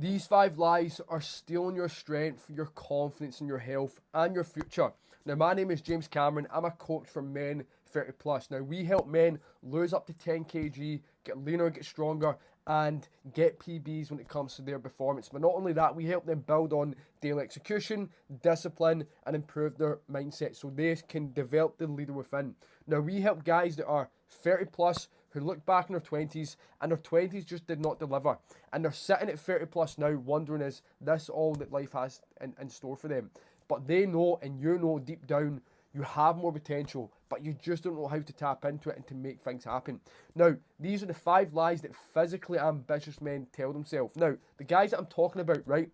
These 5 lies are stealing your strength, your confidence, and your health and your future. Now, my name is James Cameron. I'm a coach for men 30 plus. Now, we help men lose up to 10 kg, get leaner, get stronger, and get PBs when it comes to their performance. But not only that, we help them build on daily execution, discipline, and improve their mindset so they can develop the leader within. Now, we help guys that are 30 plus who look back in their 20s and their 20s just did not deliver. And they're sitting at 30 plus now wondering, is this all that life has in store for them? But they know, and you know deep down, you have more potential, but you just don't know how to tap into it and to make things happen. Now, these are the 5 lies that physically ambitious men tell themselves. Now, the guys that I'm talking about, right,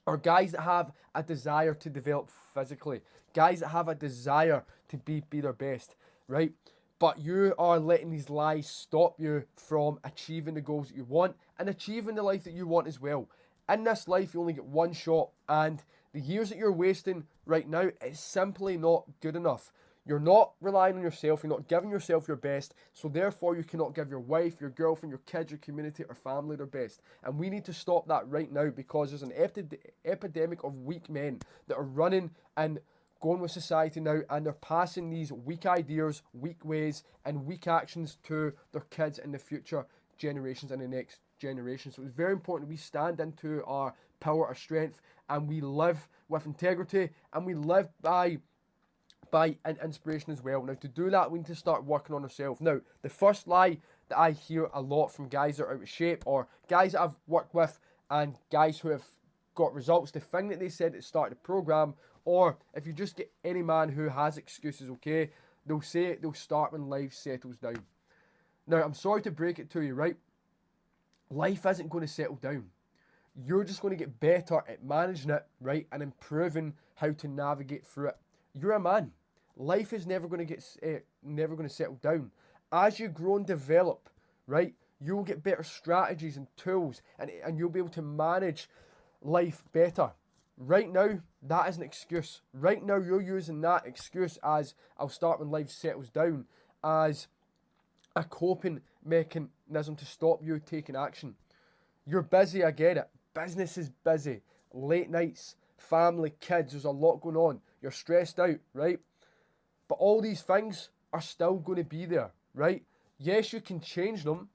are guys that have a desire to develop physically, guys that have a desire to be their best, right? But you are letting these lies stop you from achieving the goals that you want and achieving the life that you want as well. In this life, you only get one shot, and the years that you're wasting right now is simply not good enough. You're not relying on yourself, you're not giving yourself your best, so therefore you cannot give your wife, your girlfriend, your kids, your community, or family their best. And we need to stop that right now because there's an epidemic of weak men that are running and going with society now, and they're passing these weak ideas, weak ways, and weak actions to their kids in the future generations and the next generation. So it's very important that we stand into our power, our strength, and we live with integrity, and we live by an inspiration as well. Now, to do that, we need to start working on ourselves. Now, the first lie that I hear a lot from guys that are out of shape or guys that I've worked with and guys who have got results, the thing that they said at the start of the program, or if you just get any man who has excuses, okay, they'll say they'll start when life settles down. Now, I'm sorry to break it to you, right? Life isn't going to settle down. You're just going to get better at managing it, right, and improving how to navigate through it. You're a man. Life is never going to settle down. As you grow and develop, right, you'll get better strategies and tools, and you'll be able to manage life better. Right now, that is an excuse. Right now, you're using that excuse as I'll start when life settles down as a coping mechanism to stop you taking action. You're busy, I get it. Business is busy. Late nights, family, kids, there's a lot going on. You're stressed out, right? But all these things are still going to be there, right? Yes, you can change them,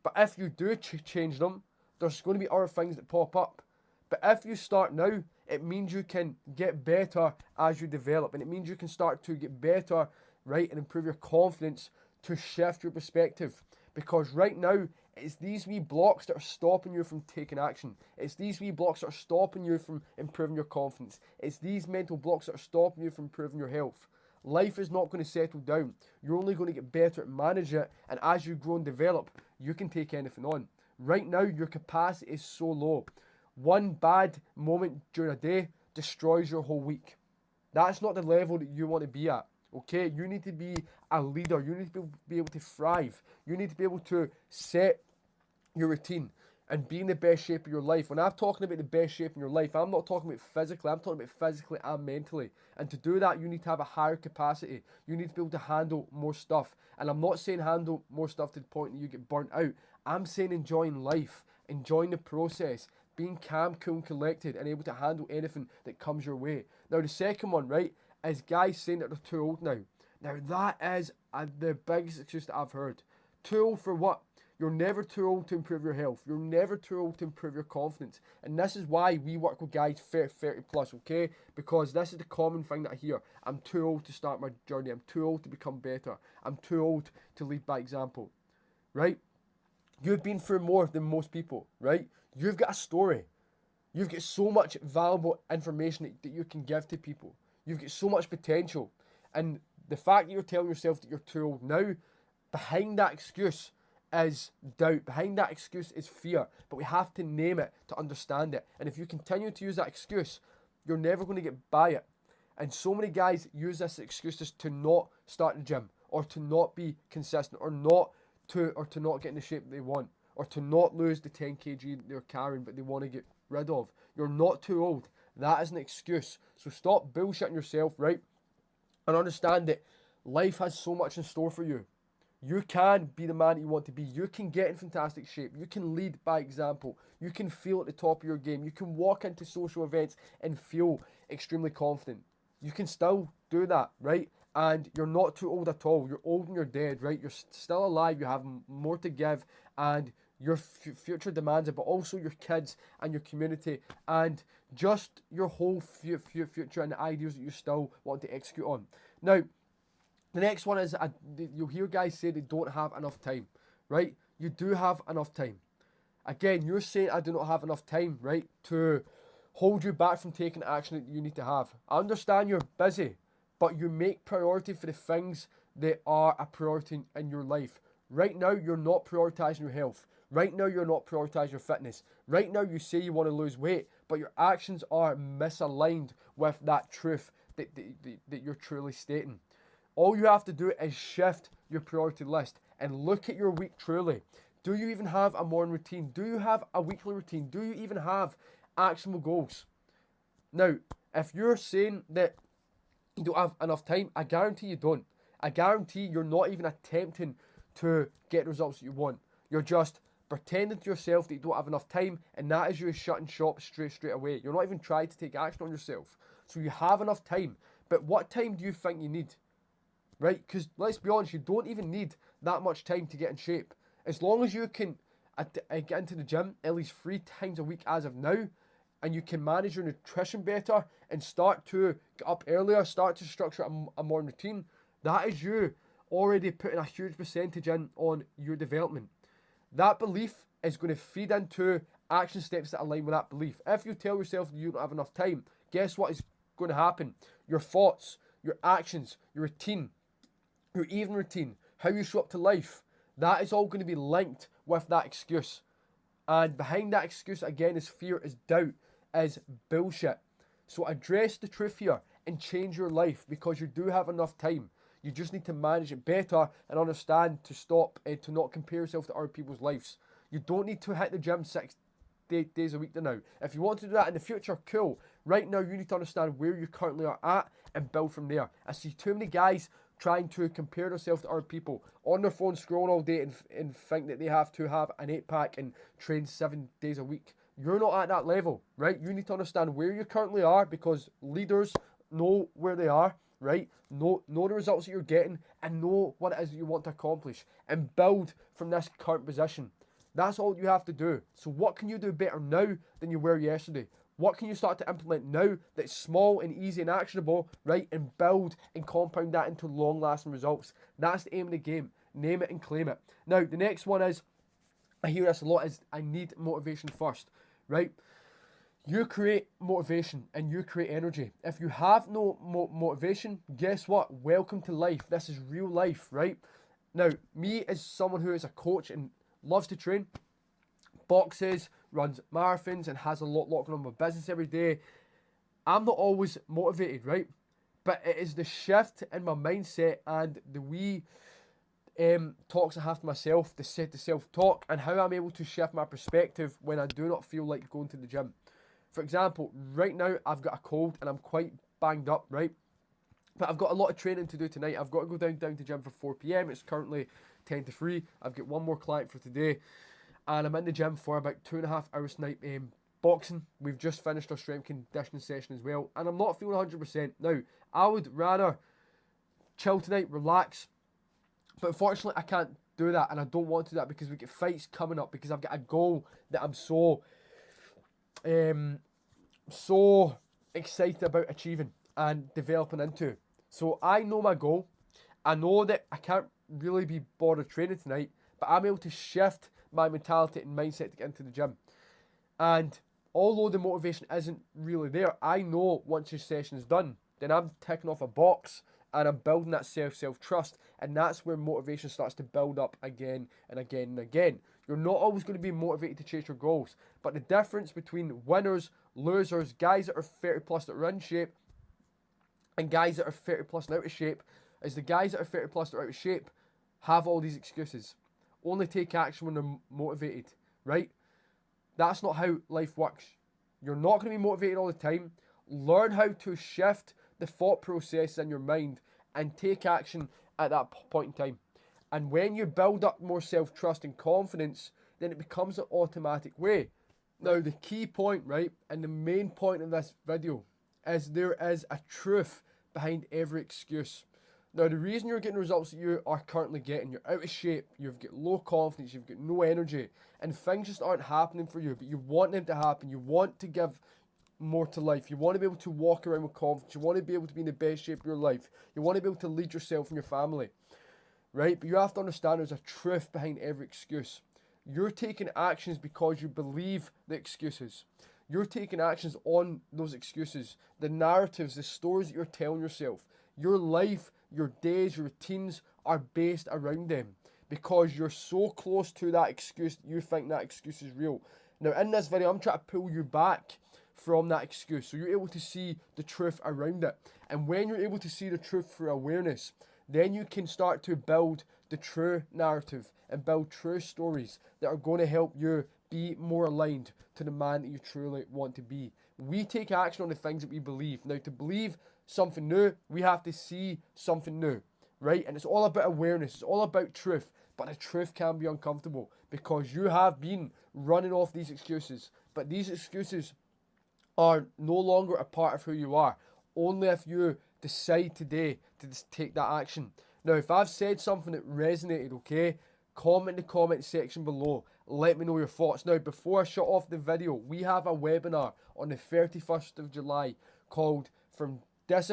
but if you do change them, there's going to be other things that pop up. But if you start now, it means you can get better as you develop, and it means you can start to get better, right, and improve your confidence to shift your perspective. Because right now, it's these wee blocks that are stopping you from taking action. It's these wee blocks that are stopping you from improving your confidence. It's these mental blocks that are stopping you from improving your health. Life is not going to settle down. You're only going to get better at managing it, and as you grow and develop, you can take anything on. Right now, your capacity is so low. One bad moment during a day destroys your whole week. That's not the level that you want to be at. Okay, you need to be a leader. You need to be able to thrive. You need to be able to set your routine and be in the best shape of your life. When I'm talking about the best shape in your life, I'm not talking about physically. I'm talking about physically and mentally. And to do that, you need to have a higher capacity. You need to be able to handle more stuff. And I'm not saying handle more stuff to the point that you get burnt out. I'm saying enjoying life, enjoying the process, being calm, cool, and collected, and able to handle anything that comes your way. Now, the second one, right, is guys saying that they're too old now. Now, that is the biggest excuse that I've heard. Too old for what? You're never too old to improve your health. You're never too old to improve your confidence. And this is why we work with guys 30 plus, okay? Because this is the common thing that I hear. I'm too old to start my journey. I'm too old to become better. I'm too old to lead by example, right? You've been through more than most people, right? You've got a story. You've got so much valuable information that you can give to people. You've got so much potential. And the fact that you're telling yourself that you're too old now, behind that excuse is doubt. Behind that excuse is fear. But we have to name it to understand it. And if you continue to use that excuse, you're never going to get by it. And so many guys use this excuse to not start the gym, or to not be consistent, or to not get in the shape that they want, or to not lose the 10 kg they're carrying but they want to get rid of. You're not too old. That is an excuse. So stop bullshitting yourself, right? And understand that life has so much in store for you. You can be the man that you want to be. You can get in fantastic shape. You can lead by example. You can feel at the top of your game. You can walk into social events and feel extremely confident. You can still do that, right? And you're not too old at all. You're old and you're dead, right? You're still alive. You have more to give, and your future demands it, but also your kids and your community and just your whole future and the ideas that you still want to execute on. Now, the next one is you'll hear guys say they don't have enough time, right? You do have enough time. Again, you're saying I do not have enough time, right, to hold you back from taking action that you need to have. I understand you're busy, but you make priority for the things that are a priority in your life. Right now, you're not prioritizing your health. Right now, you're not prioritizing your fitness. Right now, you say you want to lose weight, but your actions are misaligned with that truth that you're truly stating. All you have to do is shift your priority list and look at your week truly. Do you even have a morning routine? Do you have a weekly routine? Do you even have actionable goals? Now, if you're saying that you don't have enough time, I guarantee you don't. I guarantee you're not even attempting to get the results that you want. You're just pretending to yourself that you don't have enough time, and that is you shutting shop straight away. You're not even trying to take action on yourself. So you have enough time. But what time do you think you need? Right? Because let's be honest, you don't even need that much time to get in shape. As long as you can get into the gym at least 3 times a week as of now, and you can manage your nutrition better and start to get up earlier, start to structure a morning routine, that is you already putting a huge percentage in on your development. That belief is going to feed into action steps that align with that belief. If you tell yourself you don't have enough time, guess what is going to happen? Your thoughts, your actions, your routine, your evening routine, how you show up to life, that is all going to be linked with that excuse. And behind that excuse, again, is fear, is doubt, is bullshit. So address the truth here and change your life, because you do have enough time. You just need to manage it better and understand to stop and to not compare yourself to other people's lives. You don't need to hit the gym 6 days a week now. If you want to do that in the future, cool. Right now, you need to understand where you currently are at and build from there. I see too many guys trying to compare themselves to other people on their phone, scrolling all day and think that they have to have an 8-pack and train 7 days a week. You're not at that level, right? You need to understand where you currently are, because leaders know where they are, right? Know the results that you're getting and know what it is that you want to accomplish and build from this current position. That's all you have to do. So what can you do better now than you were yesterday? What can you start to implement now that's small and easy and actionable, right? And build and compound that into long-lasting results. That's the aim of the game. Name it and claim it. Now, the next one is, I hear this a lot, is I need motivation first, right? You create motivation and you create energy. If you have no motivation, guess what? Welcome to life. This is real life, right? Now, me as someone who is a coach and loves to train, boxes, runs marathons, and has a lot going on with business every day, I'm not always motivated, right? But it is the shift in my mindset and the wee talks I have to myself, the self-talk, and how I'm able to shift my perspective when I do not feel like going to the gym. For example, right now I've got a cold and I'm quite banged up, right? But I've got a lot of training to do tonight. I've got to go down to gym for 4 p.m. It's currently 10 to 3. I've got one more client for today. And I'm in the gym for about 2.5 hours tonight boxing. We've just finished our strength conditioning session as well. And I'm not feeling 100%. Now, I would rather chill tonight, relax. But unfortunately, I can't do that. And I don't want to do that because we get fights coming up. Because I've got a goal that I'm so excited about achieving and developing into. So I know my goal. I know that I can't really be bothered training tonight, but I'm able to shift my mentality and mindset to get into the gym. And although the motivation isn't really there, I know once your session is done, then I'm ticking off a box and I'm building that self-trust, and that's where motivation starts to build up again and again and again. You're not always going to be motivated to chase your goals, but the difference between winners, losers, guys that are 30 plus that are in shape, and guys that are 30 plus and out of shape, is the guys that are 30 plus that are out of shape have all these excuses. Only take action when they're motivated, right? That's not how life works. You're not going to be motivated all the time. Learn how to shift the thought process in your mind and take action at that point in time. And when you build up more self-trust and confidence, then it becomes an automatic way. Now, the key point, right, and the main point of this video is there is a truth behind every excuse. Now, the reason you're getting results that you are currently getting, you're out of shape, you've got low confidence, you've got no energy, and things just aren't happening for you, but you want them to happen. You want to give more to life. You want to be able to walk around with confidence. You want to be able to be in the best shape of your life. You want to be able to lead yourself and your family, right? But you have to understand there's a truth behind every excuse. You're taking actions because you believe the excuses. You're taking actions on those excuses, the narratives, the stories that you're telling yourself. Your life, your days, your routines are based around them because you're so close to that excuse that you think that excuse is real. Now, in this video, I'm trying to pull you back from that excuse so you're able to see the truth around it. And when you're able to see the truth through awareness, then you can start to build the true narrative and build true stories that are going to help you be more aligned to the man that you truly want to be. We take action on the things that we believe. Now, to believe something new, we have to see something new, right? And it's all about awareness. It's all about truth. But the truth can be uncomfortable because you have been running off these excuses. But these excuses are no longer a part of who you are. Only if you decide today to just take that action. Now, if I've said something that resonated, okay, comment in the comment section below. Let me know your thoughts. Now, before I shut off the video, we have a webinar on the 31st of July called From Drift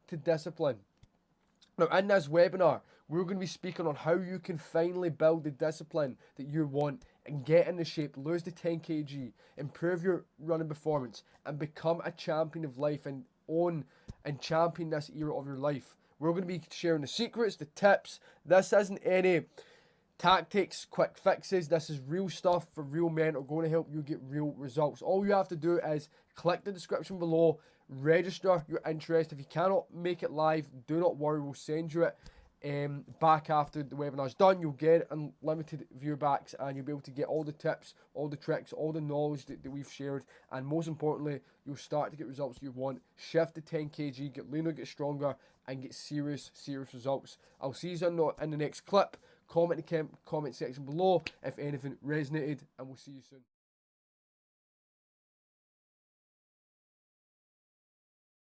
to Discipline. Now, in this webinar, we're going to be speaking on how you can finally build the discipline that you want and get into shape, lose the 10 kg, improve your running performance, and become a champion of life and own and champion this era of your life. We're going to be sharing the secrets, the tips. This isn't any tactics, quick fixes. This is real stuff for real men who are going to help you get real results. All you have to do is click the description below, register your interest. If you cannot make it live, do not worry, we'll send you it back after the webinar's done. You'll get unlimited view backs and you'll be able to get all the tips, all the tricks, all the knowledge that we've shared, and most importantly, you'll start to get results you want. Shift to 10 kg, get leaner, get stronger, and get serious results. I'll see you in the next clip. Comment in the comment section below if anything resonated, and we'll see you soon.